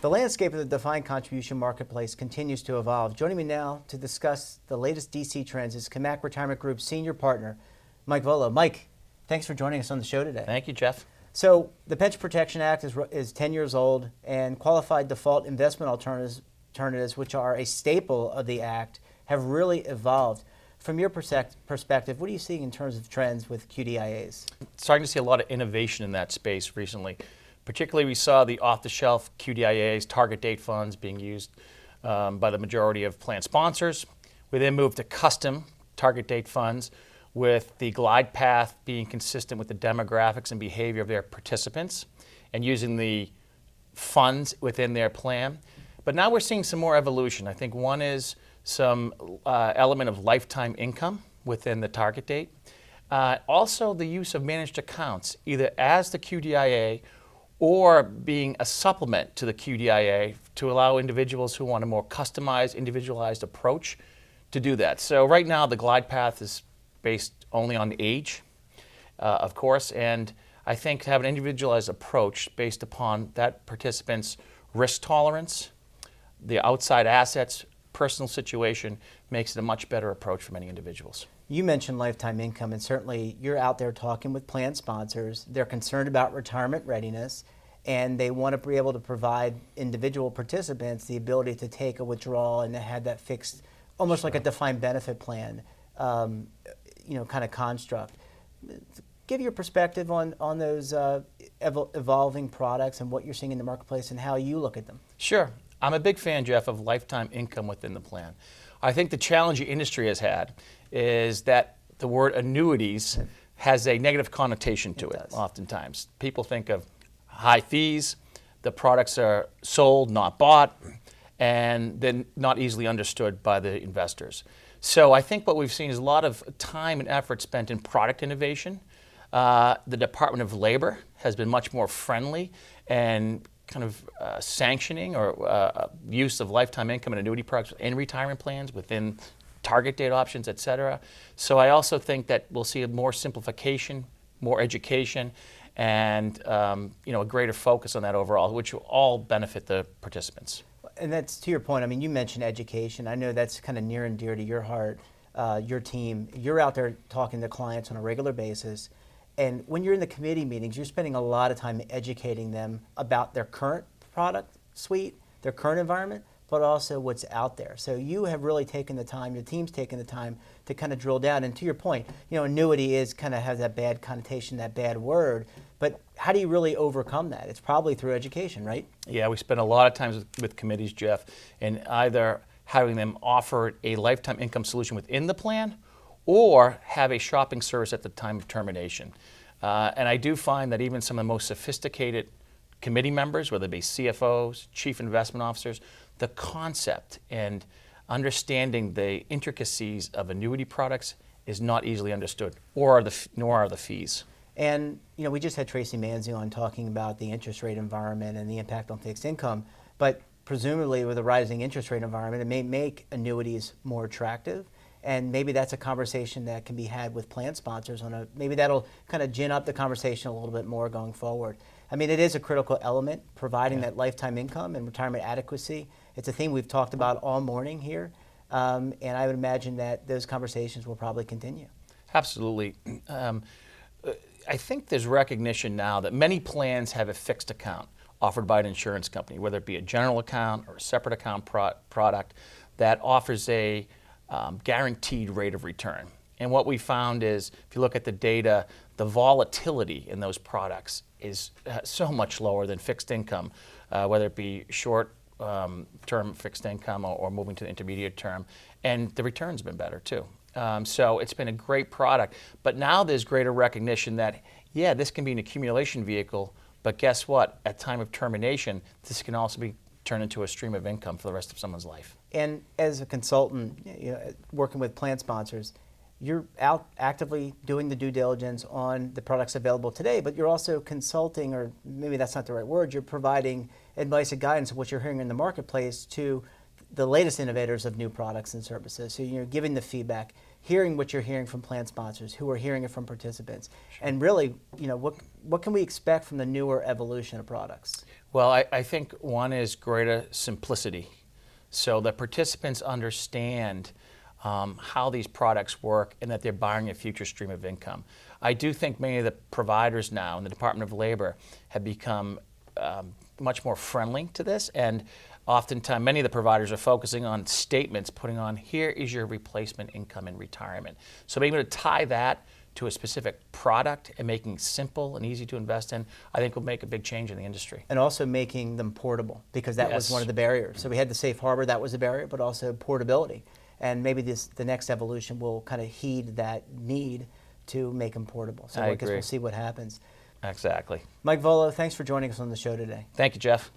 The landscape of the defined contribution marketplace continues to evolve. Joining me now to discuss the latest DC trends is Cammack Retirement Group's senior partner, Mike Volo. Mike, thanks for joining us on the show today. Thank you, Jeff. So the Pension Protection Act is 10 years old, and qualified default investment alternatives, which are a staple of the Act, have really evolved. From your perspective, what are you seeing in terms of trends with QDIAs? Starting to see a lot of innovation in that space recently. Particularly, we saw the off-the-shelf QDIAs, target date funds, being used by the majority of plan sponsors. We then moved to custom target date funds, with the glide path being consistent with the demographics and behavior of their participants and using the funds within their plan. But now we're seeing some more evolution. I think one is some element of lifetime income within the target date. Also the use of managed accounts, either as the QDIA or being a supplement to the QDIA to allow individuals who want a more customized, individualized approach to do that. So right now the glide path is based only on age, of course, and I think to have an individualized approach based upon that participant's risk tolerance, the outside assets, personal situation, makes it a much better approach for many individuals. You mentioned lifetime income, and certainly you're out there talking with plan sponsors. They're concerned about retirement readiness, and they want to be able to provide individual participants the ability to take a withdrawal and to have that fixed, almost like a defined benefit plan, kind of construct. Give your perspective on those evolving products and what you're seeing in the marketplace and how you look at them. Sure. I'm a big fan, Jeff, of lifetime income within the plan. I think the challenge the industry has had is that the word annuities has a negative connotation to it oftentimes. People think of high fees, the products are sold, not bought, and then not easily understood by the investors. So I think what we've seen is a lot of time and effort spent in product innovation. The Department of Labor has been much more friendly and kind of sanctioning or use of lifetime income and annuity products in retirement plans within target date options, et cetera. So I also think that we'll see more simplification, more education, and a greater focus on that overall, which will all benefit the participants. And that's to your point. I mean, you mentioned education. I know that's kind of near and dear to your heart, your team. You're out there talking to clients on a regular basis. And when you're in the committee meetings, you're spending a lot of time educating them about their current product suite, their current environment, but also what's out there. So you have really taken the time, your team's taken the time to kind of drill down. And to your point, annuity is kind of has that bad connotation, that bad word. But how do you really overcome that? It's probably through education, right? Yeah, we spend a lot of time with committees, Jeff, in either having them offer a lifetime income solution within the plan or have a shopping service at the time of termination. And I do find that even some of the most sophisticated committee members, whether it be CFOs, chief investment officers, the concept and understanding the intricacies of annuity products is not easily understood, nor are the fees. And we just had Tracy Manzi on talking about the interest rate environment and the impact on fixed income, but presumably with a rising interest rate environment, it may make annuities more attractive. And maybe that's a conversation that can be had with plan sponsors maybe that'll kind of gin up the conversation a little bit more going forward. I mean, it is a critical element, providing that lifetime income and retirement adequacy. It's a theme we've talked about all morning here, and I would imagine that those conversations will probably continue. Absolutely. I think there's recognition now that many plans have a fixed account offered by an insurance company, whether it be a general account or a separate account product that offers a guaranteed rate of return. And what we found is, if you look at the data, the volatility in those products is so much lower than fixed income, whether it be short-term fixed income or moving to the intermediate term. And the return's been better too. So it's been a great product. But now there's greater recognition that, yeah, this can be an accumulation vehicle, but guess what? At time of termination, this can also be turned into a stream of income for the rest of someone's life. And as a consultant, working with plan sponsors, you're out actively doing the due diligence on the products available today, but you're also consulting, or maybe that's not the right word, you're providing advice and guidance of what you're hearing in the marketplace to the latest innovators of new products and services. So you're giving the feedback, hearing what you're hearing from plan sponsors, who are hearing it from participants, and really, what can we expect from the newer evolution of products? Well, I think one is greater simplicity, so that participants understand how these products work and that they're buying a future stream of income. I do think many of the providers now in the Department of Labor have become much more friendly to this, and oftentimes many of the providers are focusing on statements, putting on, here is your replacement income in retirement. So being able to tie that to a specific product and making it simple and easy to invest in, I think will make a big change in the industry. And also making them portable, because that was Yes. one of the barriers. So we had the safe harbor, that was a barrier, but also portability. And maybe the next evolution will kind of heed that need to make them portable. So I guess agree. we'll see what happens. Exactly. Mike Volo, thanks for joining us on the show today. Thank you, Jeff.